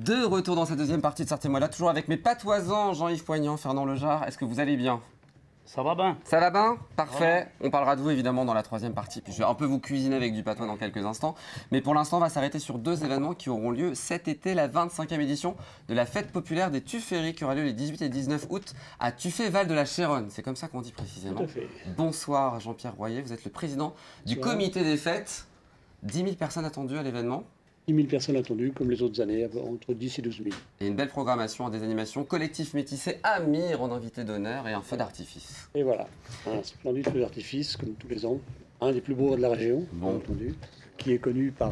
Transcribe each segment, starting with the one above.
De retour dans cette deuxième partie de Sortez-moi là, toujours avec mes patoisans, Jean-Yves Poignant, Fernand Lejar. Est-ce que vous allez bien? Ça va bien. Ça va bien? Parfait. On parlera de vous évidemment dans la troisième partie, puis je vais un peu vous cuisiner avec du patois dans quelques instants. Mais pour l'instant, on va s'arrêter sur deux événements qui auront lieu cet été, la 25e édition de la fête populaire des Tufferie qui aura lieu les 18 et 19 août à Tuffet-Val de la Chéronne. C'est comme ça qu'on dit précisément. Tout à fait. Bonsoir Jean-Pierre Royer, vous êtes le président du comité des fêtes. 10 000 personnes attendues à l'événement. 10 000 personnes attendues, comme les autres années, entre 10 et 12 000. Et une belle programmation, des animations, collectif métissé, Amir en invité d'honneur et un feu d'artifice. Et voilà, un splendide feu d'artifice, comme tous les ans. Un des plus beaux de la région, bien entendu, qui est connu par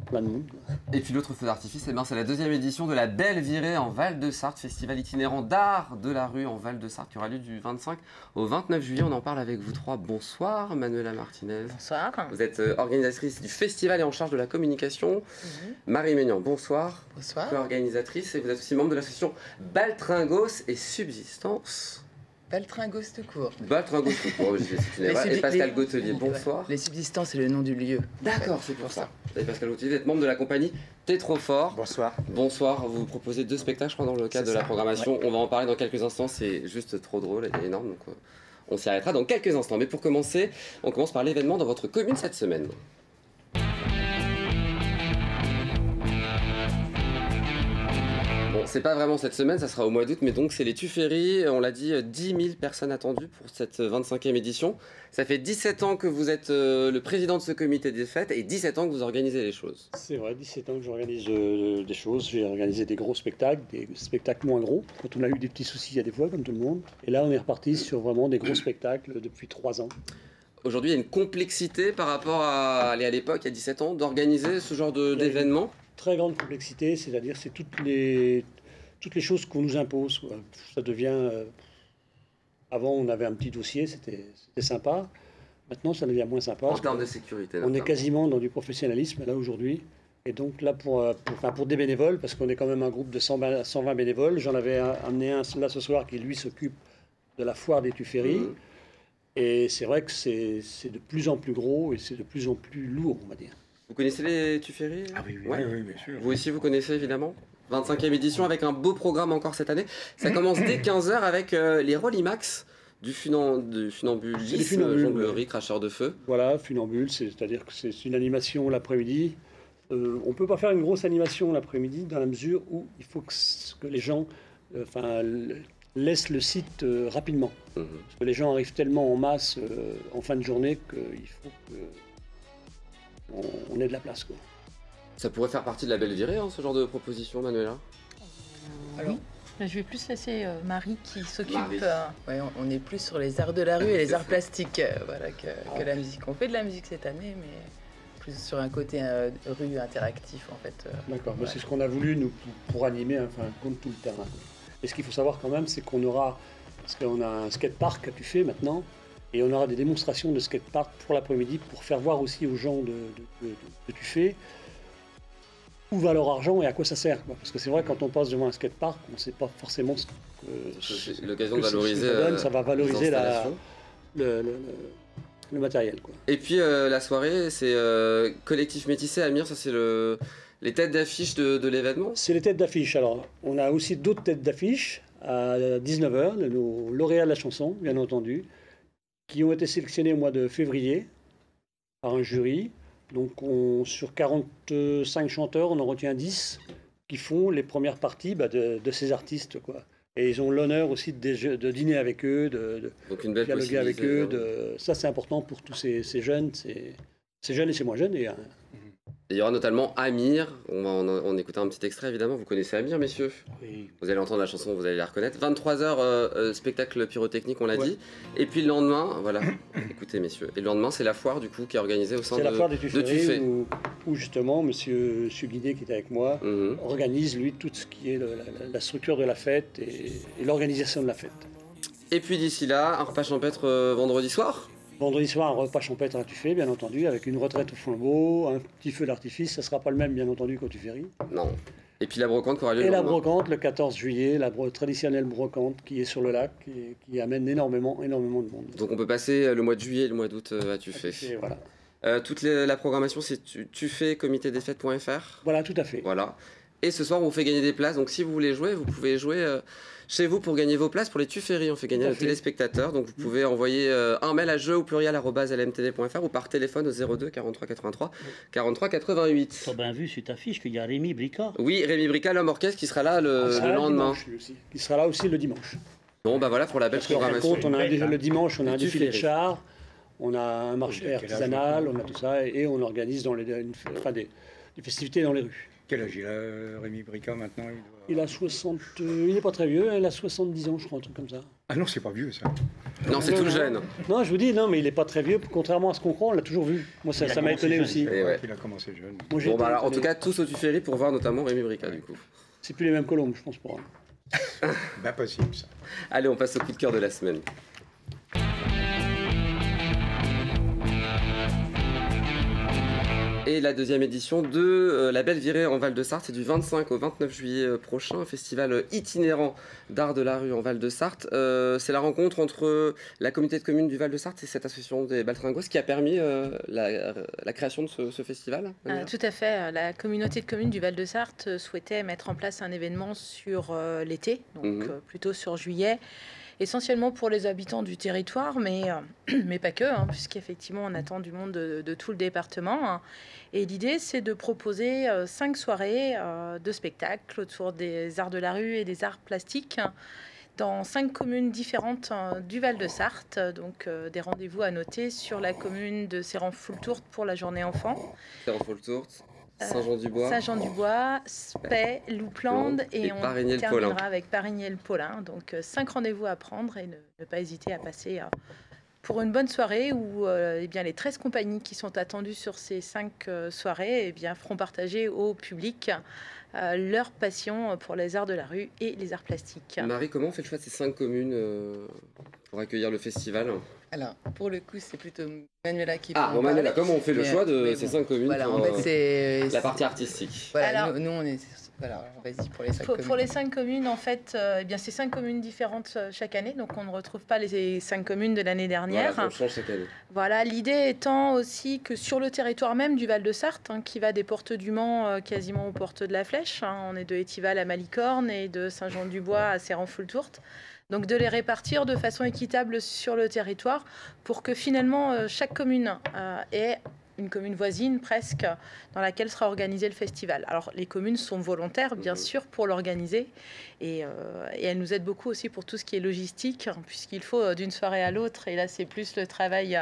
plein de monde. Et puis l'autre feu d'artifice, c'est la deuxième édition de la Belle Virée en Val-de-Sarthe, festival itinérant d'art de la rue en Val-de-Sarthe, qui aura lieu du 25 au 29 juillet. On en parle avec vous trois. Bonsoir Manuela Martinez. Bonsoir. Vous êtes organisatrice du festival et en charge de la communication. Marie Ménian, bonsoir. Bonsoir. Co-organisatrice, et vous êtes aussi membre de l'association Baltringos et Subsistance. Baltringos tout court. Baltringos tout court, c'est une erreur. Et Pascal Gautelier, bonsoir. Les subsistances, c'est le nom du lieu. D'accord, c'est pour ça. Et Pascal Gautelier, vous êtes membre de la compagnie T'es trop fort. Bonsoir. Bonsoir, vous proposez deux spectacles, je crois, dans le cadre de la programmation. Ouais. On va en parler dans quelques instants, c'est juste trop drôle et énorme, donc on s'y arrêtera dans quelques instants. Mais pour commencer, on commence par l'événement dans votre commune cette semaine. Bon, c'est pas vraiment cette semaine, ça sera au mois d'août, mais donc c'est les Tufferie, on l'a dit, 10 000 personnes attendues pour cette 25e édition. Ça fait 17 ans que vous êtes le président de ce comité des fêtes et 17 ans que vous organisez les choses. C'est vrai, 17 ans que j'organise des choses. J'ai organisé des gros spectacles, des spectacles moins gros, quand on a eu des petits soucis il y a des fois, comme tout le monde. Et là, on est reparti sur vraiment des gros spectacles depuis 3 ans. Aujourd'hui, il y a une complexité par rapport à l'époque, il y a 17 ans, d'organiser ce genre d'événements. Très grande complexité, c'est-à-dire c'est toutes les choses qu'on nous impose, quoi. Ça devient... avant, on avait un petit dossier, c'était sympa. Maintenant, ça devient moins sympa. En termes de sécurité. On est quasiment dans du professionnalisme, là, aujourd'hui. Et donc, là, pour des bénévoles, parce qu'on est quand même un groupe de 120 bénévoles, j'en avais amené un là ce soir qui, lui, s'occupe de la foire des Tufferie. Et c'est vrai que c'est de plus en plus gros et c'est de plus en plus lourd, on va dire. Vous connaissez les Tufferie? Ah oui, ouais. Oui, bien sûr. Vous aussi, vous connaissez évidemment. 25e édition avec un beau programme encore cette année. Ça commence dès 15h avec les Rollimax du funambulisme, jonglerie, cracheur de feu. Voilà, funambule, c'est-à-dire que c'est une animation l'après-midi. On ne peut pas faire une grosse animation l'après-midi dans la mesure où il faut que les gens laissent le site rapidement. Parce que les gens arrivent tellement en masse en fin de journée qu'il faut qu'on ait de la place, quoi. Ça pourrait faire partie de la Belle Virée, hein, ce genre de proposition, Manuela? Alors, je vais plus laisser Marie qui s'occupe. Ouais, on est plus sur les arts de la rue et les arts plastiques voilà, que la musique. On fait de la musique cette année, mais plus sur un côté rue interactif, en fait. D'accord, c'est ce qu'on a voulu, nous, pour animer, comme tout le terrain. Et ce qu'il faut savoir quand même, c'est qu'on aura, parce qu'on a un skatepark à Tuffet maintenant, et on aura des démonstrations de skatepark pour l'après-midi, pour faire voir aussi aux gens de Tuffet où va leur argent et à quoi ça sert, quoi. Parce que c'est vrai, quand on passe devant un skatepark, on ne sait pas forcément ce que c'est l'occasion de valoriser ça va valoriser le matériel, quoi. Et puis la soirée, c'est collectif métissé, Amir, ça c'est les têtes d'affiche de l'événement. C'est les têtes d'affiche. Alors, on a aussi d'autres têtes d'affiche à 19h, nos lauréats de la chanson, bien entendu, qui ont été sélectionnés au mois de février par un jury. Donc, sur 45 chanteurs, on en retient 10 qui font les premières parties de ces artistes, quoi. Et ils ont l'honneur aussi de dîner avec eux, de dialoguer avec eux. Ça, c'est important pour tous ces jeunes, ces jeunes et ces moins jeunes. Et il y aura notamment Amir. On va en écouter un petit extrait, évidemment. Vous connaissez Amir, messieurs? Oui. Vous allez entendre la chanson, vous allez la reconnaître. 23h, spectacle pyrotechnique, on l'a dit. Et puis le lendemain, voilà, écoutez, messieurs. Et le lendemain, c'est la foire, du coup, qui est organisée au sein de C'est la foire des Tufferie, où justement, monsieur Guidet, qui est avec moi, organise, lui, tout ce qui est la structure de la fête et l'organisation de la fête. Et puis d'ici là, un repas champêtre vendredi soir? Vendredi soir, un repas champêtre à Tuffet, bien entendu, avec une retraite au flambeau, un petit feu d'artifice. Ça ne sera pas le même, bien entendu, qu'au Tufferie. Non. Et puis la brocante qui aura lieu le lendemain. Et la brocante, le 14 juillet, la traditionnelle brocante qui est sur le lac et qui amène énormément de monde. Donc on peut passer le mois de juillet et le mois d'août à Tuffet. Voilà. Toute la programmation, c'est tuffet-comitédesfêtes.fr. Voilà, tout à fait. Voilà. Et ce soir, on vous fait gagner des places. Donc si vous voulez jouer, vous pouvez jouer chez vous pour gagner vos places pour les Tuffery. On fait gagner aux téléspectateurs. Donc vous pouvez envoyer un mail à jeu@lmtd.fr ou par téléphone au 02 43 83 43 88. Tu as bien vu sur ta fiche qu'il y a Rémi Brica. Oui, Rémi Brica, l'homme orchestre, qui sera là le lendemain. Il sera là aussi le dimanche. Bon, bah voilà pour la belle programmation. Le dimanche, on a un défilé de chars, on a un marché artisanal, on a tout ça, et on organise des festivités dans les rues. Quel âge il a, Rémi Brica, maintenant? Il n'est pas très vieux, il a 70 ans, je crois, un truc comme ça. Ah non, c'est pas vieux, ça. Non, c'est tout jeune. Non, je vous dis, non, mais il n'est pas très vieux, contrairement à ce qu'on croit, on l'a toujours vu. Moi, ça m'a étonné aussi. Ouais. Il a commencé jeune. Bon, bah, alors, en tout cas, tous au Tuffery pour voir notamment Rémi Brica, du coup. C'est plus les mêmes colombes, je pense, pour eux. Bah, possible, ça. Allez, on passe au coup de cœur de la semaine. Et la deuxième édition de La Belle Virée en Val-de-Sarthe, c'est du 25 au 29 juillet prochain, un festival itinérant d'art de la rue en Val-de-Sarthe. C'est la rencontre entre la communauté de communes du Val-de-Sarthe et cette association des Baltringos qui a permis la création de ce festival. Tout à fait. La communauté de communes du Val-de-Sarthe souhaitait mettre en place un événement sur l'été, donc plutôt sur juillet. Essentiellement pour les habitants du territoire, mais pas que, puisqu'effectivement on attend du monde de tout le département. Et l'idée, c'est de proposer 5 soirées de spectacles autour des arts de la rue et des arts plastiques dans 5 communes différentes du Val-de-Sarthe. Donc des rendez-vous à noter sur la commune de Séran-Foultourte pour la journée enfant. Séran-Foultourte, Saint-Jean-du-Bois, Spey, Louplande et on terminera avec Parigny-le-Paulin. Donc 5 rendez-vous à prendre et ne pas hésiter à passer pour une bonne soirée où les 13 compagnies qui sont attendues sur ces 5 soirées feront partager au public leur passion pour les arts de la rue et les arts plastiques. Marie, comment on fait le choix de ces 5 communes pour accueillir le festival ? Alors, pour le coup, c'est plutôt Manuela qui Manuela, comment on fait le choix de ces 5 communes pour en fait, c'est la partie artistique? Voilà, nous on est... Voilà, vas-y pour les 5 communes. Pour les 5 communes, en fait, c'est 5 communes différentes chaque année, donc on ne retrouve pas les 5 communes de l'année dernière. Voilà, on change chaque année. Voilà, l'idée étant aussi que sur le territoire même du Val-de-Sarthe, qui va des portes du Mans quasiment aux portes de la Flèche, on est de Étival à Malicorne et de Saint-Jean-du-Bois à Séran-Foultourte. Donc de les répartir de façon équitable sur le territoire pour que finalement chaque commune ait une commune voisine presque dans laquelle sera organisé le festival. Alors les communes sont volontaires bien sûr pour l'organiser et elles nous aident beaucoup aussi pour tout ce qui est logistique puisqu'il faut d'une soirée à l'autre et là c'est plus le travail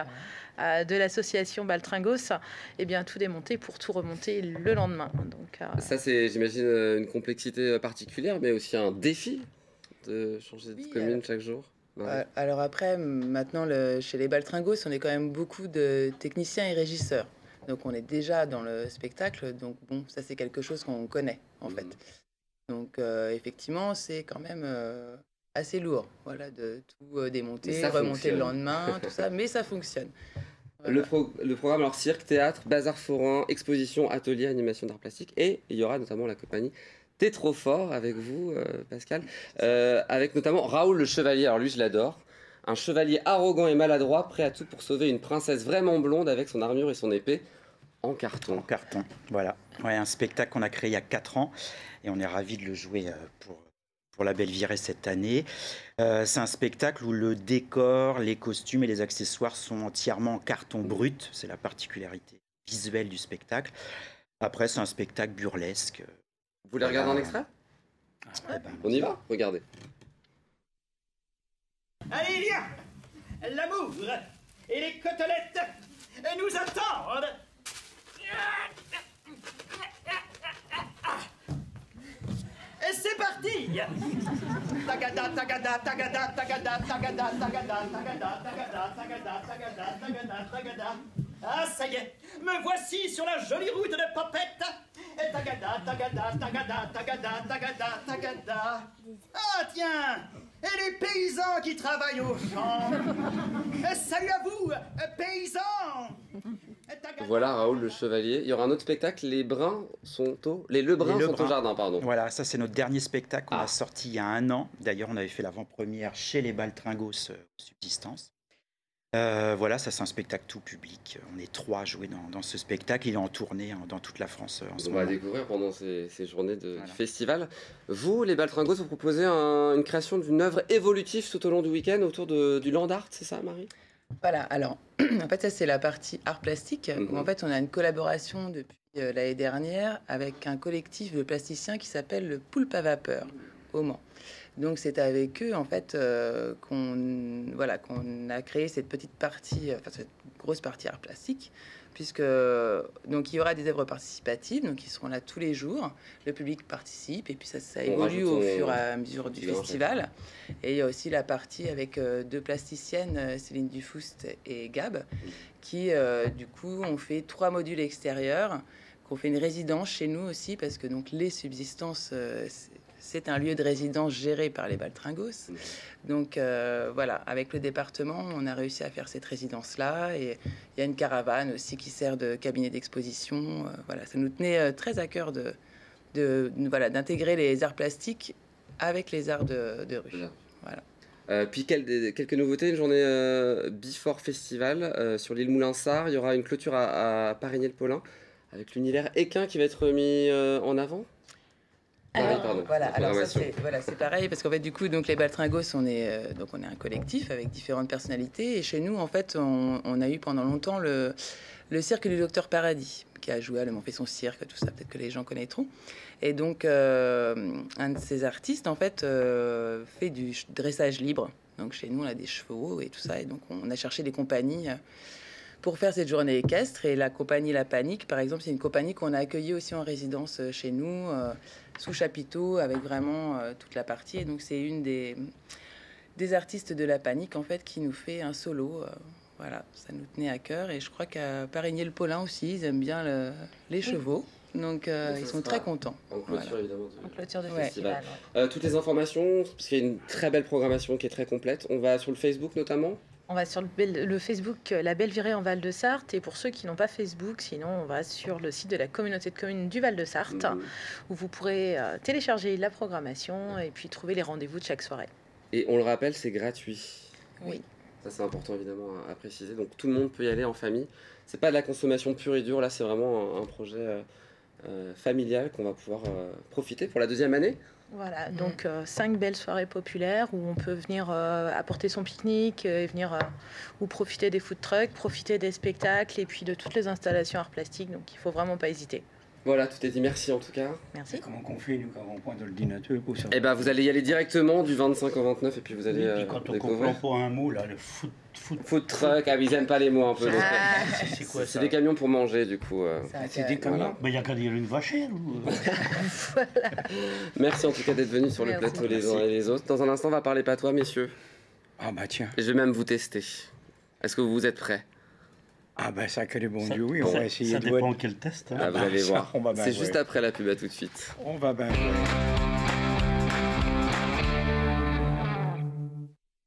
de l'association Baltringos tout démonter pour tout remonter le lendemain. Donc, ça c'est j'imagine une complexité particulière mais aussi un défi de changer de commune chaque jour. Alors après, maintenant, chez les Baltringos, on est quand même beaucoup de techniciens et régisseurs. Donc on est déjà dans le spectacle, donc bon, ça c'est quelque chose qu'on connaît en fait. Donc effectivement, c'est quand même assez lourd, voilà, de tout démonter, remonter le lendemain, tout ça, mais ça fonctionne. Voilà. Le programme, alors cirque, théâtre, bazar forain, exposition, atelier, animation d'art plastique, et il y aura notamment la compagnie T'es trop fort avec vous, Pascal, avec notamment Raoul le chevalier. Alors lui, je l'adore. Un chevalier arrogant et maladroit, prêt à tout pour sauver une princesse vraiment blonde avec son armure et son épée en carton. En carton, voilà. Ouais, un spectacle qu'on a créé il y a 4 ans et on est ravis de le jouer pour la Belle Virée cette année. C'est un spectacle où le décor, les costumes et les accessoires sont entièrement en carton brut. C'est la particularité visuelle du spectacle. Après, c'est un spectacle burlesque. Vous voulez regarder un extrait ? On y va ? Regardez. Allez, viens ! L'amour et les côtelettes nous attendent. Et c'est parti! Tagada, tagada, tagada, tagada, tagada, tagada, tagada, tagada, tagada, tagada, tagada, tagada. Ah, ça y est, me voici sur la jolie route de Popette. Et tagada, tagada, tagada, tagada, tagada, tagada. Ah, tiens! Et les paysans qui travaillent au champ. Salut à vous, paysans! Voilà Raoul le chevalier. Il y aura un autre spectacle, les Bruns sont au... Les Lebrun sont au jardin, pardon. Voilà, ça c'est notre dernier spectacle qu'on a sorti il y a 1 an. D'ailleurs, on avait fait l'avant-première chez les Baltringos Subsistance. Voilà, ça c'est un spectacle tout public. On est 3 à jouer dans ce spectacle. Il est en tournée dans toute la France en ce On va moment. découvrir pendant ces journées du Voilà. festival. Vous, les Baltringos, vous proposez une création d'une œuvre évolutive tout au long du week-end autour du land art, c'est ça, Marie? Voilà, alors, en fait, ça, c'est la partie art plastique. Où, en fait, on a une collaboration depuis l'année dernière avec un collectif de plasticiens qui s'appelle le Poulpe à vapeur, au Mans. Donc, c'est avec eux, en fait, qu'on a créé cette petite partie, cette grosse partie art plastique, puisque donc il y aura des œuvres participatives, donc ils seront là tous les jours. Le public participe et puis ça évolue au fur et à mesure du festival. Et il y a aussi la partie avec 2 plasticiennes, Céline Dufoust et Gab, qui du coup ont fait 3 modules extérieurs, qu'on fait une résidence chez nous aussi, parce que donc les subsistances c'est un lieu de résidence géré par les Baltringos. Donc voilà, avec le département, on a réussi à faire cette résidence-là. Et il y a une caravane aussi qui sert de cabinet d'exposition. Voilà, ça nous tenait très à cœur d'intégrer les arts plastiques avec les arts de rue. Voilà. Puis quelques nouveautés, une journée Before Festival sur l'île Moulinsart. Il y aura une clôture à Parigny-le-Paulin avec l'univers équin qui va être mis en avant. Alors, c'est pareil parce qu'en fait du coup donc les Baltringos on est un collectif avec différentes personnalités et chez nous en fait on a eu pendant longtemps le cirque du Docteur Paradis qui a joué à Le Mans fait son cirque, tout ça peut-être que les gens connaîtront, et donc un de ces artistes en fait fait du dressage libre. Donc chez nous on a des chevaux et tout ça, et donc on a cherché des compagnies pour faire cette journée équestre. Et la compagnie La Panique, par exemple, c'est une compagnie qu'on a accueillie aussi en résidence chez nous, sous chapiteau, avec vraiment toute la partie. Et donc, c'est une des artistes de La Panique, en fait, qui nous fait un solo. Voilà, ça nous tenait à cœur. Et je crois qu'à Parigny-le-Paulin aussi, ils aiment bien les chevaux. Donc, ils sont très contents. En clôture, évidemment. En clôture de festival. Toutes les informations, parce qu'il y a une très belle programmation qui est très complète. On va sur le Facebook, notamment. On va sur le Facebook La Belle Virée en Val-de-Sarthe, et pour ceux qui n'ont pas Facebook, sinon on va sur le site de la communauté de communes du Val-de-Sarthe où vous pourrez télécharger la programmation et puis trouver les rendez-vous de chaque soirée. Et on le rappelle, c'est gratuit. Oui. Ça c'est important évidemment à préciser, donc tout le monde peut y aller en famille. C'est pas de la consommation pure et dure, là c'est vraiment un projet familial qu'on va pouvoir profiter pour la 2e année. Voilà, donc 5 belles soirées populaires où on peut venir apporter son pique-nique et venir ou profiter des food trucks, profiter des spectacles et puis de toutes les installations art plastique. Donc il faut vraiment pas hésiter. Voilà, tout est dit. Merci en tout cas. Merci. Et comment qu'on fait, nous, quand on pointe dans le dînateur pour ça? Eh ben, vous allez y aller directement du 25 au 29 et puis vous allez Et puis quand on comprend pas un mot, là, le food truck, ils n'aiment pas les mots un peu. c'est quoi ça? C'est des camions pour manger du coup. C'est des camions. Voilà. Il n'y a qu'à dire une vachère ou... Merci en tout cas d'être venus sur le plateau les uns et les autres. Dans un instant, on va parler patois, messieurs. Ah bah tiens. Et je vais même vous tester. Est-ce que vous êtes prêts? Ah bah ça que les bons dieux, oui, on va essayer ça de dépend voir. quel test. Hein. Vous allez voir. On va bien C'est jouer. juste après la pub, à tout de suite. On va bien jouer.